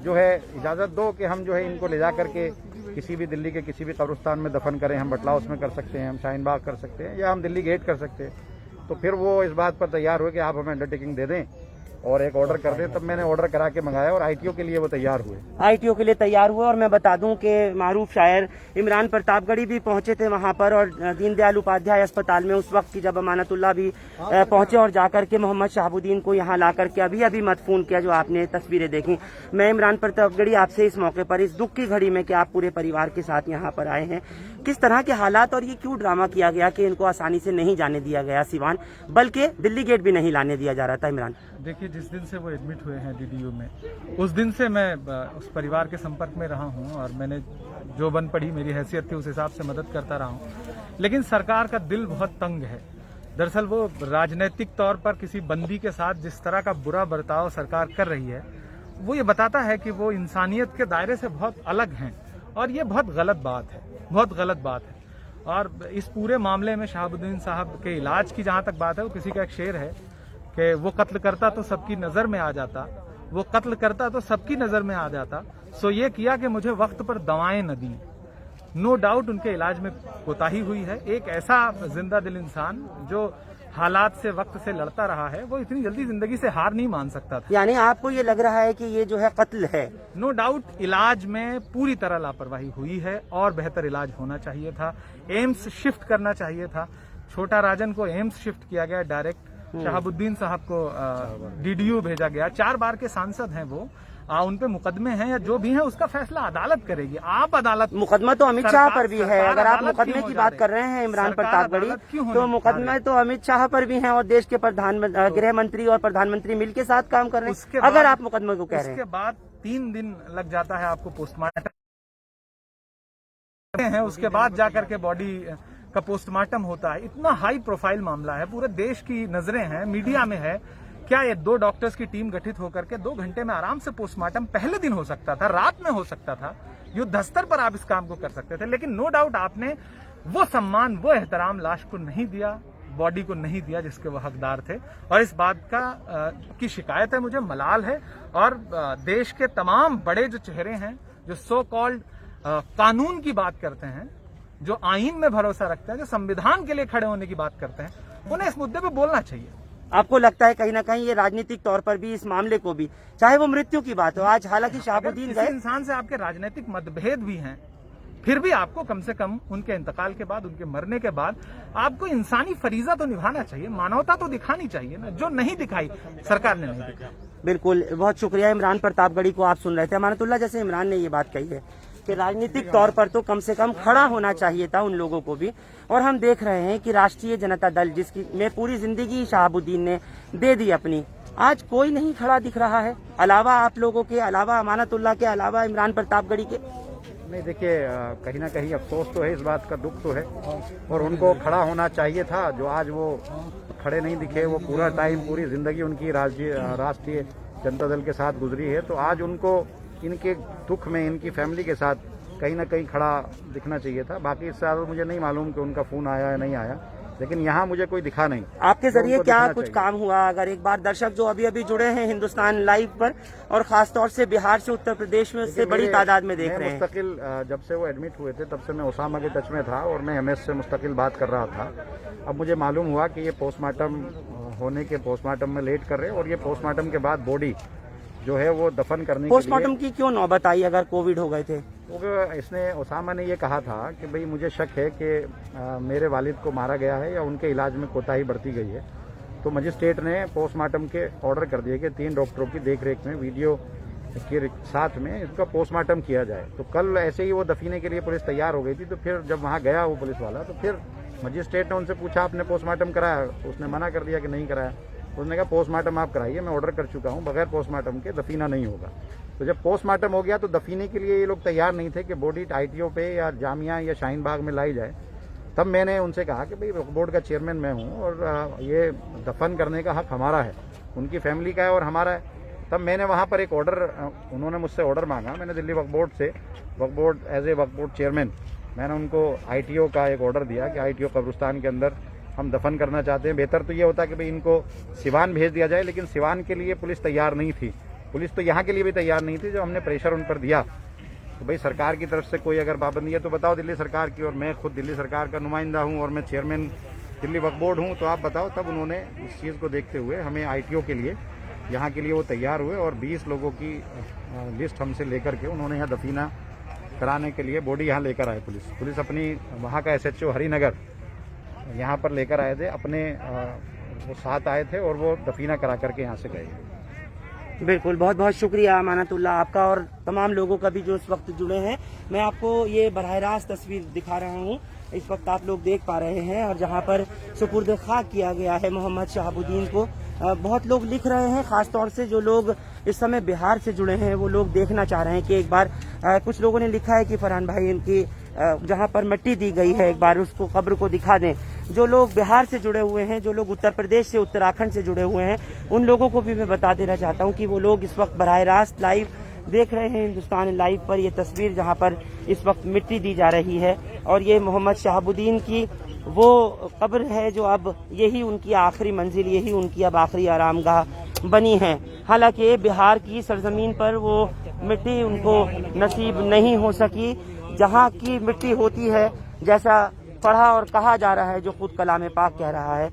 जो है इजाज़त दो कि हम जो है इनको ले जा करके किसी भी दिल्ली के किसी भी कब्रिस्तान में दफन करें। हम बटला हाउस में कर सकते हैं, हम शाहीन बाग कर सकते हैं, या हम दिल्ली गेट कर सकते हैं। तो फिर वो इस बात पर तैयार हुए कि आप हमें अंडरटेकिंग दे दें और एक ऑर्डर कर दे, तब मैंने ऑर्डर करा के मंगाया और आईटीओ के लिए वो तैयार हुए।
आईटीओ के लिए तैयार हुए। और मैं बता दूं कि मारूफ शायर इमरान प्रतापगढ़ी भी पहुंचे थे वहां पर, और दीनदयाल उपाध्याय अस्पताल में उस वक्त की जब अमानतुल्लाह भी पहुंचे और जाकर के मोहम्मद शहाबुद्दीन को यहां ला करके अभी मदफून किया, जो आपने तस्वीरें देखी। मैं इमरान प्रतापगढ़ी आपसे इस मौके पर, इस दुख की घड़ी में कि आप पूरे परिवार के साथ यहाँ पर आए हैं, किस तरह के हालात और ये क्यों ड्रामा किया गया कि इनको आसानी से नहीं जाने दिया गया सिवान, बल्कि दिल्ली गेट भी नहीं लाने दिया जा रहा था? इमरान,
देखिए, जिस दिन से वो एडमिट हुए हैं डीडीयू में, उस दिन से मैं उस परिवार के संपर्क में रहा हूं और मैंने जो बन पड़ी मेरी हैसियत थी उस हिसाब से मदद करता रहा हूं। लेकिन सरकार का दिल बहुत तंग है। दरअसल वो राजनीतिक तौर पर किसी बंदी के साथ जिस तरह का बुरा बर्ताव सरकार कर रही है, वो ये बताता है कि वो इंसानियत के दायरे से बहुत अलग हैं, और ये बहुत गलत बात है, बहुत गलत बात है। और इस पूरे मामले में शहाबुद्दीन साहब के इलाज की जहां तक बात है, वो किसी का एक शेर है कि वो कत्ल करता तो सबकी नजर में आ जाता, वो कत्ल करता तो सबकी नजर में आ जाता, सो ये किया कि मुझे वक्त पर दवाएं न दी। नो डाउट उनके इलाज में कोताही हुई है। एक ऐसा जिंदा दिल इंसान जो हालात से, वक्त से लड़ता रहा है, वो इतनी जल्दी जिंदगी से हार नहीं मान सकता था।
यानी आपको ये लग रहा है कि ये जो है कत्ल है?
नो डाउट इलाज में पूरी तरह लापरवाही हुई है और बेहतर इलाज होना चाहिए था। एम्स शिफ्ट करना चाहिए था। छोटा राजन को एम्स शिफ्ट किया गया डायरेक्ट, शहाबुद्दीन साहब को डीडीयू भेजा गया। 4 बार के सांसद हैं वो, उन पे मुकदमे हैं या जो भी हैं, उसका फैसला अदालत करेगी। आप अदालत,
मुकदमा तो अमित शाह पर भी है। अगर आप मुकदमे की बात कर रहे हैं इमरान प्रतापगढ़ी, तो मुकदमे तो अमित शाह पर भी हैं और देश के गृह मंत्री और प्रधानमंत्री मिलकर साथ काम कर रहे हैं। अगर आप मुकदमे को कह रहे हैं,
उसके बाद 3 दिन लग जाता है आपको पोस्टमार्टम है, उसके बाद जाकर के बॉडी का पोस्टमार्टम होता है। इतना हाई प्रोफाइल मामला है, पूरे देश की नजरें हैं, मीडिया में है। क्या ये 2 डॉक्टर्स की टीम गठित होकर के 2 घंटे में आराम से पोस्टमार्टम पहले दिन हो सकता था, रात में हो सकता था, युद्ध स्तर पर आप इस काम को कर सकते थे। लेकिन नो डाउट आपने वो सम्मान, वो एहतराम लाश को नहीं दिया, बॉडी को नहीं दिया जिसके वो हकदार थे। और इस बात की शिकायत है मुझे, मलाल है। और देश के तमाम बड़े जो चेहरे हैं, जो सो कॉल्ड कानून की बात करते हैं, जो आईन में भरोसा रखते हैं, जो संविधान के लिए खड़े होने की बात करते हैं, उन्हें इस मुद्दे पे बोलना चाहिए।
आपको लगता है कहीं ना कहीं ये राजनीतिक तौर पर भी इस मामले को भी, चाहे वो मृत्यु की बात हो, आज हालांकि शहाबुद्दीन
किसी इंसान से आपके राजनीतिक मतभेद भी हैं, फिर भी आपको कम से कम उनके इंतकाल के बाद, उनके मरने के बाद, आपको इंसानी फरीजा तो निभाना चाहिए, मानवता तो दिखानी चाहिए ना, जो नहीं दिखाई सरकार ने, नहीं दिखाई।
बिल्कुल, बहुत शुक्रिया। इमरान प्रतापगढ़ी को आप सुन रहे थे। अमानतुल्लाह, जैसे इमरान ने ये बात कही है कि राजनीतिक तौर पर तो कम से कम खड़ा होना चाहिए था उन लोगों को भी, और हम देख रहे हैं कि राष्ट्रीय जनता दल, जिसकी में पूरी जिंदगी शहाबुद्दीन ने दे दी अपनी, आज कोई नहीं खड़ा दिख रहा है, अलावा आप लोगों के, अलावा अमानतुल्लाह के, अलावा इमरान प्रतापगढ़ी के।
नहीं, देखिए, कहीं ना कहीं अफसोस तो है, इस बात का दुख तो है, और उनको खड़ा होना चाहिए था। जो आज वो खड़े नहीं दिखे, वो पूरा टाइम, पूरी जिंदगी उनकी राष्ट्रीय जनता दल के साथ गुजरी है, तो आज उनको इनके दुख में, इनकी फैमिली के साथ कहीं ना कहीं खड़ा दिखना चाहिए था। बाकी इससे ज़्यादा मुझे नहीं मालूम कि उनका फोन आया या नहीं आया, लेकिन यहाँ मुझे कोई दिखा नहीं।
आपके जरिए क्या कुछ काम हुआ? अगर एक बार दर्शक जो अभी अभी जुड़े हैं हिंदुस्तान लाइव पर, और खासतौर से बिहार से, उत्तर प्रदेश में, उससे बड़ी तादाद में देख रहे हैं।
मुस्तकिल जब से वो एडमिट हुए थे, तब से मैं ओसामा के टच में था और मैं एमएस से मुस्तकिल बात कर रहा था। अब मुझे मालूम हुआ कि ये पोस्टमार्टम होने के, पोस्टमार्टम में लेट कर रहे हैं, और ये पोस्टमार्टम के बाद बॉडी जो है वो दफन करने
पोस्टमार्टम की क्यों नौबत आई अगर कोविड हो गए थे?
क्योंकि इसने, ओसामा ने ये कहा था कि भाई मुझे शक है कि मेरे वालिद को मारा गया है या उनके इलाज में कोताही बरती गई है। तो मजिस्ट्रेट ने पोस्टमार्टम के ऑर्डर कर दिए कि 3 डॉक्टरों की देखरेख में, वीडियो के साथ में इसका पोस्टमार्टम किया जाए। तो कल ऐसे ही वो दफीने के लिए पुलिस तैयार हो गई थी। तो फिर जब वहाँ गया वो पुलिस वाला, तो फिर मजिस्ट्रेट ने उनसे पूछा आपने पोस्टमार्टम कराया? उसने मना कर दिया कि नहीं कराया। उसने कहा पोस्टमार्टम आप कराइए, मैं ऑर्डर कर चुका हूँ, बगैर पोस्टमार्टम के दफीना नहीं होगा। तो जब पोस्टमार्टम हो गया तो दफीने के लिए ये लोग तैयार नहीं थे कि बॉडी आईटीओ पे या जामिया या शाहीन बाग में लाई जाए। तब मैंने उनसे कहा कि भाई वक्फ बोर्ड का चेयरमैन मैं हूँ और ये दफन करने का हक हमारा है, उनकी फैमिली का है और हमारा है। तब मैंने वहाँ पर एक ऑर्डर, उन्होंने मुझसे ऑर्डर मांगा, मैंने दिल्ली वक्फ बोर्ड से, Waqf board as a Waqf board chairman, मैंने उनको आईटीओ का एक ऑर्डर दिया कि आईटीओ कब्रिस्तान के अंदर हम दफन करना चाहते हैं। बेहतर तो ये होता कि भाई इनको सिवान भेज दिया जाए, लेकिन सिवान के लिए पुलिस तैयार नहीं थी। पुलिस तो यहाँ के लिए भी तैयार नहीं थी। जो हमने प्रेशर उन पर दिया तो भाई सरकार की तरफ से कोई अगर पाबंदी है तो बताओ दिल्ली सरकार की, और मैं खुद दिल्ली सरकार का नुमाइंदा हूँ और मैं चेयरमैन दिल्ली वक्फ बोर्ड हूँ, तो आप बताओ। तब उन्होंने इस चीज़ को देखते हुए हमें आईटीओ के लिए यहाँ के लिए वो तैयार हुए और 20 लोगों की लिस्ट हमसे लेकर के उन्होंने यहाँ दफीना कराने के लिए बॉडी यहाँ लेकर आए। पुलिस अपनी वहाँ का SHO हरिनगर यहाँ पर लेकर आए थे, अपने वो साथ आए थे और वो दफीना करा करके यहाँ से गए।
बिल्कुल, बहुत बहुत शुक्रिया अमानतुल्लाह आपका और तमाम लोगों का भी जो इस वक्त जुड़े हैं। मैं आपको ये बराह रास्त तस्वीर दिखा रहा हूँ, इस वक्त आप लोग देख पा रहे हैं, और जहाँ पर सुपुर्द खाक किया गया है मोहम्मद शहाबुद्दीन को। बहुत लोग लिख रहे हैं, खास तौर से जो लोग इस समय बिहार से जुड़े हैं वो लोग देखना चाह रहे हैं कि एक बार कुछ लोगों ने लिखा है कि फरहान भाई इनकी जहाँ पर मिट्टी दी गई है एक बार उसको कब्र को दिखा दें। जो लोग बिहार से जुड़े हुए हैं, जो लोग उत्तर प्रदेश से उत्तराखंड से जुड़े हुए हैं, उन लोगों को भी मैं बता देना चाहता हूँ कि वो लोग इस वक्त बराह रास्त लाइव देख रहे हैं हिंदुस्तान लाइव पर ये तस्वीर जहाँ पर इस वक्त मिट्टी दी जा रही है। और ये मोहम्मद शहाबुद्दीन की वो कब्र है जो अब यही उनकी आखिरी मंजिल, यही उनकी अब आखिरी आरामगाह बनी है। हालांकि बिहार की सरजमीन पर वो मिट्टी उनको नसीब नहीं हो सकी। जहाँ की मिट्टी होती है, जैसा पढ़ा और कहा जा रहा है, जो खुद कलाम पाक कह रहा है,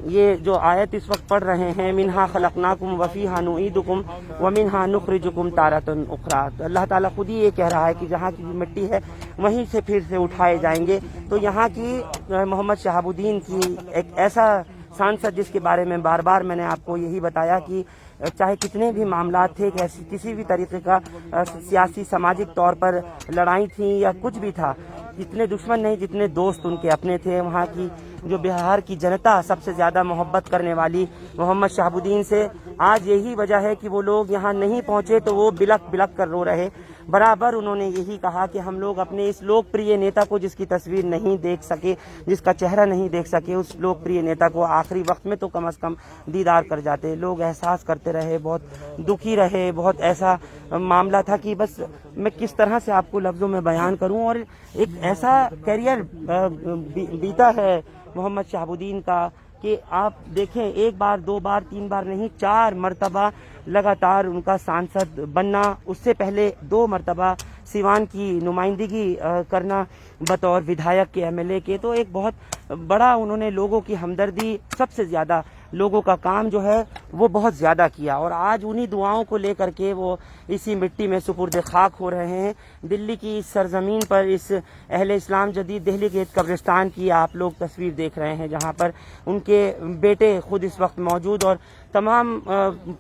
ये जो आयत इस वक्त पढ़ रहे हैं, मिन्हा खलकनाकुम वफीहा नुईदुकुम व मिन्हा नुखरिजुकुम तारतन उखरा। तो अल्लाह ताला खुद ही ये कह रहा है कि जहाँ की मिट्टी है वहीं से फिर से उठाए जाएंगे। तो यहाँ की मोहम्मद शहाबुद्दीन की एक ऐसा सांसद जिसके बारे में बार बार मैंने आपको यही बताया कि चाहे कितने भी मामला थे, किसी भी तरीके का सियासी सामाजिक तौर पर लड़ाई थी या कुछ भी था, इतने दुश्मन नहीं जितने दोस्त उनके अपने थे। वहाँ की जो बिहार की जनता सबसे ज्यादा मोहब्बत करने वाली मोहम्मद शहाबुद्दीन से, आज यही वजह है कि वो लोग यहाँ नहीं पहुंचे तो वो बिलक बिलक कर रो रहे। बराबर उन्होंने यही कहा कि हम लोग अपने इस लोकप्रिय नेता को, जिसकी तस्वीर नहीं देख सके, जिसका चेहरा नहीं देख सके, उस लोकप्रिय नेता को आखिरी वक्त में तो कम से कम दीदार कर जाते। लोग एहसास करते रहे, बहुत दुखी रहे, बहुत ऐसा मामला था कि बस मैं किस तरह से आपको लफ्जों में बयान करूं। और एक ऐसा कैरियर बीता है मोहम्मद शहाबुद्दीन का कि आप देखें, एक बार, दो बार, तीन बार नहीं, 4 मरतबा लगातार उनका सांसद बनना, उससे पहले 2 मरतबा सिवान की नुमाइंदगी करना बतौर विधायक के, MLA के। तो एक बहुत बड़ा उन्होंने लोगों की हमदर्दी, सबसे ज्यादा लोगों का काम जो है वो बहुत ज्यादा किया। और आज उन्हीं दुआओं को लेकर के वो इसी मिट्टी में सुपुर्द खाक हो रहे हैं। दिल्ली की इस सरजमीन पर, इस अहले इस्लाम जदीद दिल्ली के कब्रिस्तान की आप लोग तस्वीर देख रहे हैं, जहां पर उनके बेटे खुद इस वक्त मौजूद और तमाम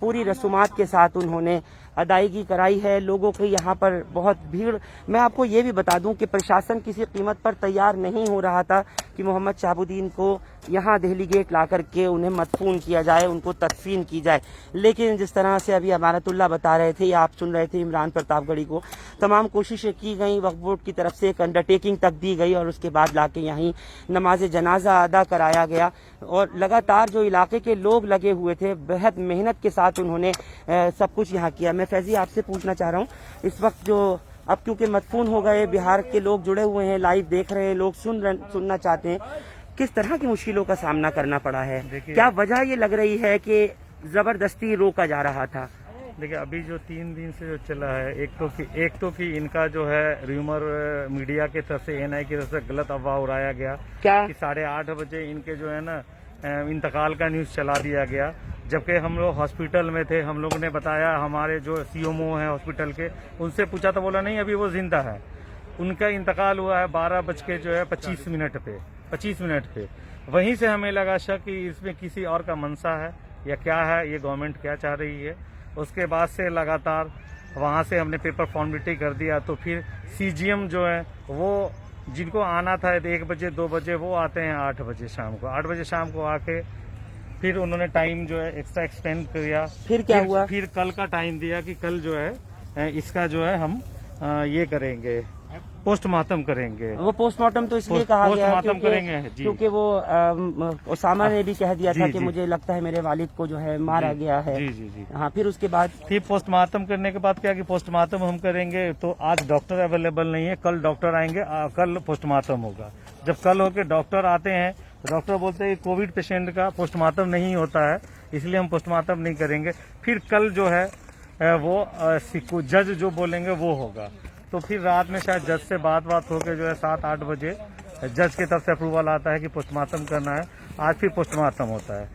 पूरी रसूमात के साथ उन्होंने अदायगी कराई है। लोगों की यहाँ पर बहुत भीड़। मैं आपको ये भी बता दूं कि प्रशासन किसी कीमत पर तैयार नहीं हो रहा था कि मोहम्मद शहाबुद्दीन को यहाँ दिल्ली गेट ला करके उन्हें मदफून किया जाए, उनको तदफीन की जाए। लेकिन जिस तरह से अभी अमानतुल्लाह बता रहे थे या आप सुन रहे थे इमरान प्रतापगढ़ी को, तमाम कोशिशें की गई, वक्फ बोर्ड की तरफ से एक अंडरटेकिंग तक दी गई और उसके बाद लाके यहीं नमाज जनाजा अदा कराया गया। और लगातार जो इलाके के लोग लगे हुए थे, बेहद मेहनत के साथ उन्होंने सब कुछ यहाँ किया। मैं फैजी आपसे पूछना चाह रहा हूँ, इस वक्त जो अब क्योंकि मदफून हो गए, बिहार के लोग जुड़े हुए हैं, लाइव देख रहे हैं, लोग सुनना चाहते हैं, किस तरह की मुश्किलों का सामना करना पड़ा है? क्या वजह ये लग रही है कि जबरदस्ती रोका जा रहा था?
देखिए, अभी जो 3 दिन से जो चला है, एक तो कि इनका जो है र्यूमर मीडिया की तरफ से, NI की तरफ से गलत अफवाह उड़ाया गया
क्या
कि 8:30 बजे इनके जो है ना इंतकाल का न्यूज चला दिया गया, जबकि हम लोग हॉस्पिटल में थे। हम लोगों ने बताया, हमारे जो CMO हैं हॉस्पिटल के, उनसे पूछा तो बोला नहीं, अभी वो जिंदा है। उनका इंतकाल हुआ है 12:25 पे। वहीं से हमें लगा शक कि इसमें किसी और का मंशा है या क्या है, ये गवर्नमेंट क्या चाह रही है। उसके बाद से लगातार वहां से हमने पेपर फॉर्मेलिटी कर दिया। तो फिर CGM जो है वो जिनको आना था 1 बजे 2 बजे, वो आते हैं 8 बजे शाम को। 8 बजे शाम को आके फिर उन्होंने टाइम जो है एक्स्ट्रा एक्सटेंड किया।
फिर क्या हुआ?
फिर कल का टाइम दिया कि कल जो है इसका जो है हम ये करेंगे, पोस्टमार्टम करेंगे।
वो पोस्टमार्टम तो इसलिए कहा गया है क्योंकि वो ओसामा ने भी कह दिया था कि मुझे लगता है मेरे वालिद को जो है मारा गया है।
जी।
हाँ, फिर उसके बाद
पोस्टमार्टम करने के बाद क्या कि पोस्टमार्टम हम करेंगे, तो आज डॉक्टर अवेलेबल नहीं है, कल डॉक्टर आएंगे, कल पोस्टमार्टम होगा। जब कल होके डॉक्टर आते हैं, डॉक्टर बोलते हैं कि कोविड पेशेंट का पोस्टमार्टम नहीं होता है, इसलिए हम पोस्टमार्टम नहीं करेंगे। फिर कल जो है वो जज जो बोलेंगे वो होगा। तो फिर रात में शायद जज से बात होकर जो है 7-8 बजे जज की तरफ से अप्रूवल आता है कि पोस्टमार्टम करना है। आज फिर पोस्टमार्टम होता है।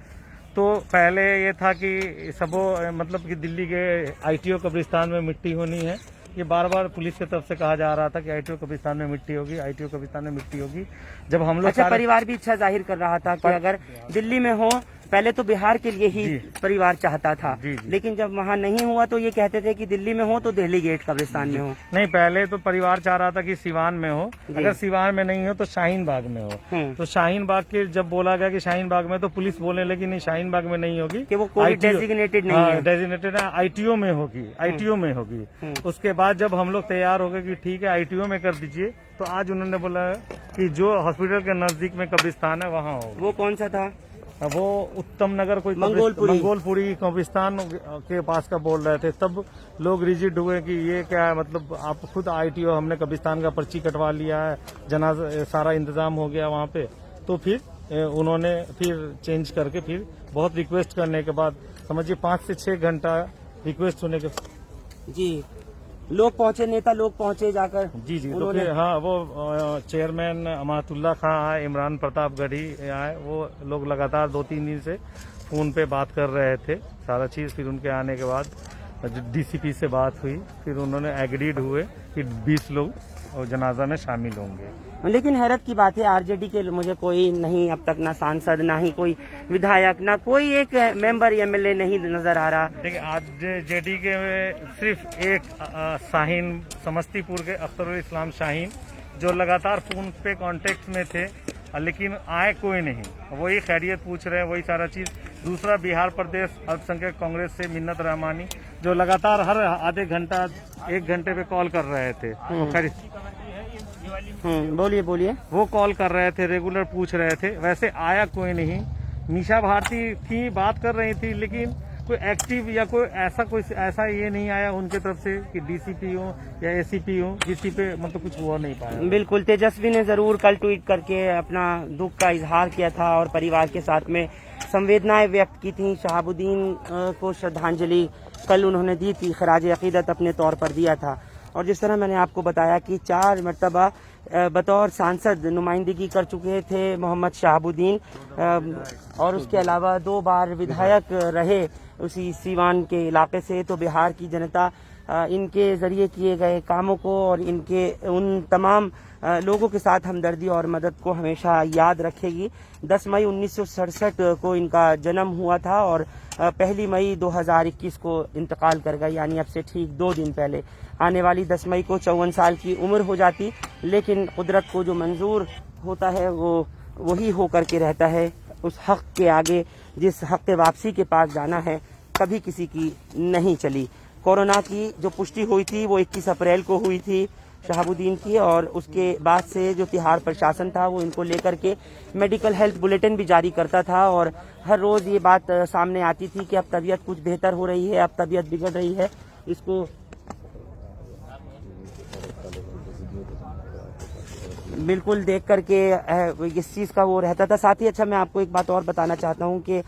तो पहले ये था कि सबो मतलब कि दिल्ली के ITO कब्रिस्तान में मिट्टी होनी है। ये बार बार पुलिस की तरफ से कहा जा रहा था कि ITO कब्रिस्तान में मिट्टी होगी, ITO कब्रिस्तान में मिट्टी होगी। जब हम लोग
अच्छा, परिवार भी इच्छा जाहिर कर रहा था कि अगर दिल्ली में हो, पहले तो बिहार के लिए ही परिवार चाहता था, लेकिन जब वहाँ नहीं हुआ तो ये कहते थे कि दिल्ली में हो तो दिल्ली गेट कब्रिस्तान में हो।
नहीं, पहले तो परिवार चाह रहा था कि सिवान में हो, अगर सिवान में नहीं हो तो शाहीन बाग में हो। तो शाहीन बाग के जब बोला गया कि शाहीन बाग में, तो पुलिस बोलने लगी नहीं, शाहीन बाग में नहीं होगी,
कि वो कोविड डेजिग्नेटेड नहीं है,
डेजिग्नेटेड ITO में होगी, ITO में होगी। उसके बाद जब हम लोग तैयार हो गए कि ठीक है ITO में कर दीजिए, तो आज उन्होंने बोला कि जो हॉस्पिटल के नजदीक में कब्रिस्तान है वहाँ हो।
वो कौन सा था?
वो उत्तम नगर कोई मंगोलपुरी कब्रिस्तान के पास का बोल रहे थे। तब लोग रिजिड हुए कि ये क्या है, मतलब आप खुद ITO, हमने कब्रिस्तान का पर्ची कटवा लिया है, जनाजा सारा इंतजाम हो गया वहाँ पे। तो फिर उन्होंने फिर चेंज करके फिर बहुत रिक्वेस्ट करने के बाद समझिए 5 से 6 घंटा रिक्वेस्ट होने के
जी लोग पहुंचे, नेता लोग पहुंचे जाकर।
जी तो फिर हाँ, वो चेयरमैन अमातुल्ला खां आए, इमरान प्रताप गढ़ी आए, वो लोग लगातार 2-3 दिन से फोन पे बात कर रहे थे सारा चीज। फिर उनके आने के बाद DCP से बात हुई, फिर उन्होंने एग्रीड हुए कि 20 लोग जनाजा में शामिल होंगे।
लेकिन हैरत की बात है, RJD के मुझे कोई नहीं अब तक, ना सांसद, ना ही कोई विधायक, ना कोई एक मेंबर MLA नहीं नजर आ रहा।
देखिए RJD के सिर्फ एक शाहीन, समस्तीपुर के अख्तरुल इस्लाम शाहीन, जो लगातार फोन पे कांटेक्ट में थे, लेकिन आए कोई नहीं, वही खैरियत पूछ रहे हैं, वही सारा चीज। दूसरा बिहार प्रदेश अल्पसंख्यक कांग्रेस से मिन्नत रहमानी, जो लगातार हर आधे घंटा 1 घंटे पे कॉल कर रहे थे।
बोलिए।
वो कॉल कर रहे थे, रेगुलर पूछ रहे थे, वैसे आया कोई नहीं। निशा भारती थी, बात कर रही थी, लेकिन कोई एक्टिव या कोई ऐसा ये नहीं आया उनके तरफ से कि DCP हो या ACP हो, किसी पे मतलब कुछ हुआ नहीं पाया।
बिल्कुल, तेजस्वी ने जरूर कल ट्वीट करके अपना दुख का इजहार किया था और परिवार के साथ में संवेदनाएं व्यक्त की थी। शहाबुद्दीन को श्रद्धांजलि कल उन्होंने दी थी, खराज अकीदत अपने तौर पर दिया था। और जिस तरह मैंने आपको बताया कि 4 मरतबा बतौर सांसद नुमाइंदगी कर चुके थे मोहम्मद शहाबुद्दीन, और उसके अलावा 2 बार विधायक रहे उसी सीवान के इलाके से। तो बिहार की जनता इनके जरिए किए गए कामों को और इनके उन तमाम लोगों के साथ हमदर्दी और मदद को हमेशा याद रखेगी। 10 मई 1967 को इनका जन्म हुआ था और 1 मई 2021 को इंतकाल कर गए, यानी अब से ठीक 2 दिन पहले। आने वाली 10 मई को 54 साल की उम्र हो जाती, लेकिन कुदरत को जो मंजूर होता है वो वही होकर के रहता है। उस हक के आगे, जिस हक के वापसी के पास जाना है, कभी किसी की नहीं चली। कोरोना की जो पुष्टि हुई थी वो 21 अप्रैल को हुई थी शहाबुद्दीन की, और उसके बाद से जो तिहाड़ प्रशासन था वो इनको लेकर के मेडिकल हेल्थ बुलेटिन भी जारी करता था, और हर रोज ये बात सामने आती थी कि अब तबीयत कुछ बेहतर हो रही है, अब तबीयत बिगड़ रही है। इसको बिल्कुल देख करके इस चीज़ का वो रहता था। साथ ही अच्छा, मैं आपको एक बात और बताना चाहता हूँ कि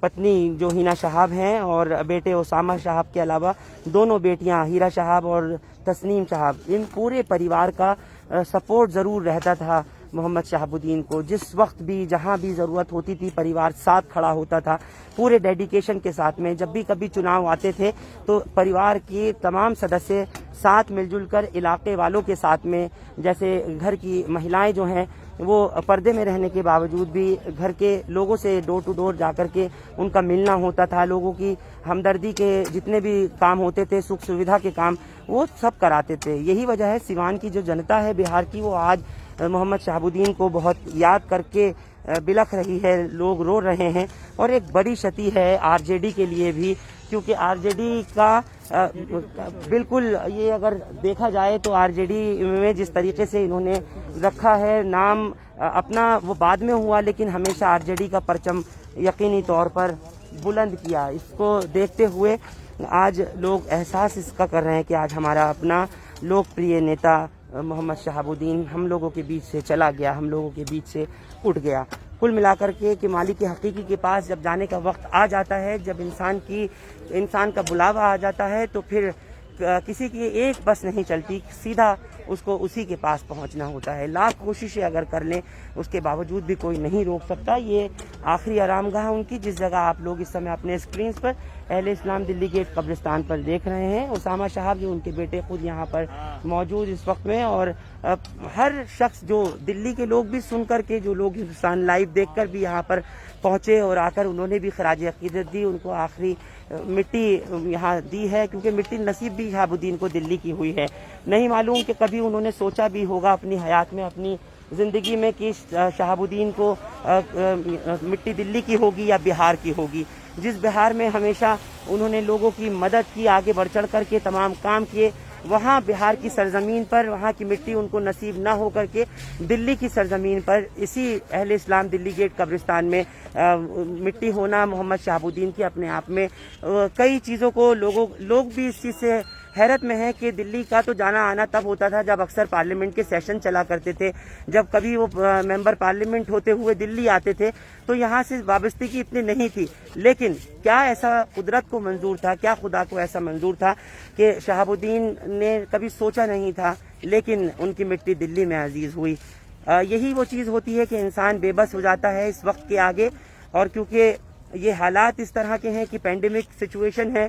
पत्नी जो हिना शहाब हैं और बेटे उसामा शहाब के अलावा 2 बेटियां हीरा शहाब और तस्नीम शहाब, इन पूरे परिवार का सपोर्ट ज़रूर रहता था मोहम्मद शहाबुद्दीन को। जिस वक्त भी जहां भी ज़रूरत होती थी परिवार साथ खड़ा होता था पूरे डेडिकेशन के साथ में। जब भी कभी चुनाव आते थे तो परिवार के तमाम सदस्य साथ मिलजुल कर इलाके वालों के साथ में, जैसे घर की महिलाएं जो हैं वो पर्दे में रहने के बावजूद भी घर के लोगों से डोर टू डोर जाकर के उनका मिलना होता था। लोगों की हमदर्दी के जितने भी काम होते थे, सुख सुविधा के काम, वो सब कराते थे। यही वजह है सिवान की जो जनता है बिहार की, वो आज मोहम्मद शहाबुद्दीन को बहुत याद करके बिलख रही है, लोग रो रहे हैं। और एक बड़ी क्षति है RJD के लिए भी, क्योंकि RJD का बिल्कुल ये अगर देखा जाए तो RJD में जिस तरीके से इन्होंने रखा है नाम अपना, वो बाद में हुआ, लेकिन हमेशा RJD का परचम यकीनी तौर पर बुलंद किया। इसको देखते हुए आज लोग एहसास इसका कर रहे हैं कि आज हमारा अपना लोकप्रिय नेता मोहम्मद शहाबुद्दीन हम लोगों के बीच से चला गया, हम लोगों के बीच से उठ गया। कुल मिलाकर के कि मालिक हकीकी के पास जब जाने का वक्त आ जाता है, जब इंसान का बुलावा आ जाता है, तो फिर किसी की एक बस नहीं चलती, सीधा उसको उसी के पास पहुंचना होता है। लाख कोशिशें अगर कर लें उसके बावजूद भी कोई नहीं रोक सकता। ये आखिरी आरामगाह उनकी, जिस जगह आप लोग इस समय अपने स्क्रीन पर अहले इस्लाम दिल्ली गेट कब्रिस्तान पर देख रहे हैं। उसामा साहब जो उनके बेटे खुद यहाँ पर मौजूद इस वक्त में, और हर शख्स जो दिल्ली के लोग भी सुन कर के, जो लोग हिंदुस्तान लाइव देखकर भी यहाँ पर पहुंचे और आकर उन्होंने भी खराज अकीदत दी, उनको आखिरी मिट्टी यहाँ दी है, क्योंकि मिट्टी नसीब भी शहाबुद्दीन को दिल्ली की हुई है। नहीं मालूम कि कभी उन्होंने सोचा भी होगा अपनी हयात में, अपनी ज़िंदगी में, कि शहाबुद्दीन को मिट्टी दिल्ली की होगी या बिहार की होगी। जिस बिहार में हमेशा उन्होंने लोगों की मदद की, आगे बढ़ चढ़ करके तमाम काम किए, वहाँ बिहार की सरजमीन पर वहाँ की मिट्टी उनको नसीब ना हो करके दिल्ली की सरजमीन पर इसी अहले इस्लाम दिल्ली गेट कब्रिस्तान में मिट्टी होना मोहम्मद शहाबुद्दीन की अपने आप में कई चीज़ों को लोग भी इस चीज़ से हैरत में है कि दिल्ली का तो जाना आना तब होता था जब अक्सर पार्लियामेंट के सेशन चला करते थे, जब कभी वो मेंबर पार्लियामेंट होते हुए दिल्ली आते थे तो यहाँ से वाबस्तगी इतनी नहीं थी। लेकिन क्या ऐसा कुदरत को मंजूर था, क्या खुदा को ऐसा मंजूर था कि शहाबुद्दीन ने कभी सोचा नहीं था, लेकिन उनकी मिट्टी दिल्ली में अजीज हुई। यही वो चीज़ होती है कि इंसान बेबस हो जाता है इस वक्त के आगे, और क्योंकि ये हालात इस तरह के हैं कि पेंडेमिक सिचुएशन है,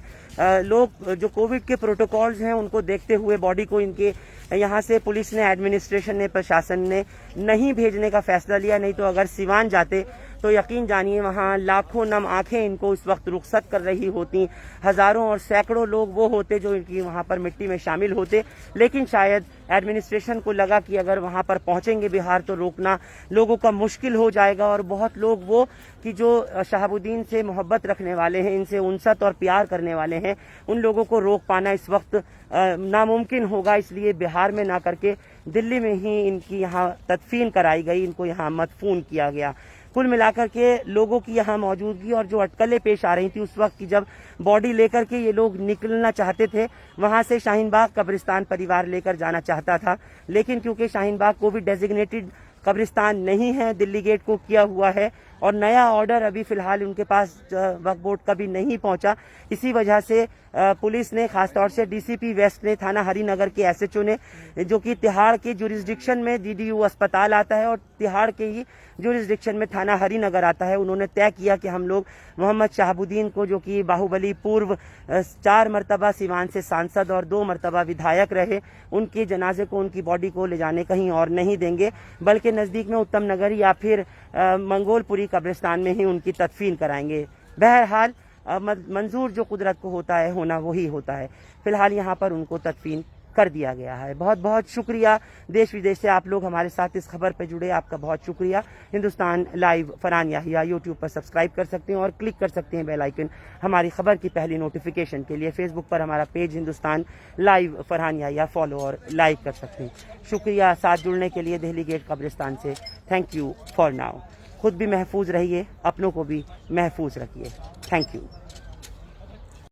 लोग जो कोविड के प्रोटोकॉल्स हैं उनको देखते हुए बॉडी को इनके यहाँ से पुलिस ने, एडमिनिस्ट्रेशन ने, प्रशासन ने नहीं भेजने का फैसला लिया। नहीं तो अगर सिवान जाते तो यकीन जानिए वहाँ लाखों नम आंखें इनको इस वक्त रुखसत कर रही होती, हजारों और सैकड़ों लोग वो होते जो इनकी वहाँ पर मिट्टी में शामिल होते। लेकिन शायद एडमिनिस्ट्रेशन को लगा कि अगर वहाँ पर पहुँचेंगे बिहार तो रोकना लोगों का मुश्किल हो जाएगा, और बहुत लोग वो कि जो शहाबुद्दीन से मोहब्बत रखने वाले हैं, इनसे उनसत और प्यार करने वाले हैं, उन लोगों को रोक पाना इस वक्त नामुमकिन होगा। इसलिए बिहार में ना करके दिल्ली में ही इनकी यहाँ तदफीन कराई गई, इनको यहाँ मदफून किया गया। कुल मिलाकर के लोगों की यहाँ मौजूदगी और जो अटकलें पेश आ रही थी उस वक्त की, जब बॉडी लेकर के ये लोग निकलना चाहते थे वहाँ से, शाहीन बाग कब्रिस्तान परिवार लेकर जाना चाहता था, लेकिन क्योंकि शाहीन बाग कोविड डेजिग्नेटेड कब्रिस्तान नहीं है, दिल्ली गेट को किया हुआ है, और नया ऑर्डर अभी फिलहाल उनके पास वक्फ बोर्ड का भी नहीं पहुंचा। इसी वजह से पुलिस ने, खासतौर से डीसीपी वेस्ट ने, थाना हरिनगर के एसएचओ ने, जो कि तिहाड़ के जुरिस्डिक्शन में डीडीयू अस्पताल आता है और तिहाड़ के ही जुरिस्डिक्शन में थाना हरिनगर आता है, उन्होंने तय किया कि हम लोग मोहम्मद शहाबुद्दीन को, जो कि बाहुबली पूर्व 4 मरतबा सिवान से सांसद और 2 मरतबा विधायक रहे, उनके जनाजे को, उनकी बॉडी को ले जाने कहीं और नहीं देंगे, बल्कि नज़दीक में उत्तम नगर या फिर मंगोलपुरी कब्रिस्तान में ही उनकी तदफीन कराएंगे। बहरहाल मंजूर जो कुदरत को होता है होना वही होता है। फिलहाल यहाँ पर उनको तदफीन कर दिया गया है। बहुत बहुत शुक्रिया, देश विदेश से आप लोग हमारे साथ इस खबर पे जुड़े, आपका बहुत शुक्रिया। हिंदुस्तान लाइव फरहान याहिया यूट्यूब पर सब्सक्राइब कर सकते हैं और क्लिक कर सकते हैं बेल आइकन हमारी खबर की पहली नोटिफिकेशन के लिए। फेसबुक पर हमारा page Hindustan Live Farhan Yahya follow और लाइक कर सकते हैं। शुक्रिया साथ जुड़ने के लिए दिल्ली गेट कब्रिस्तान से। Thank you for now. खुद भी महफूज रहिए, अपनों को भी महफूज रखिए। Thank you.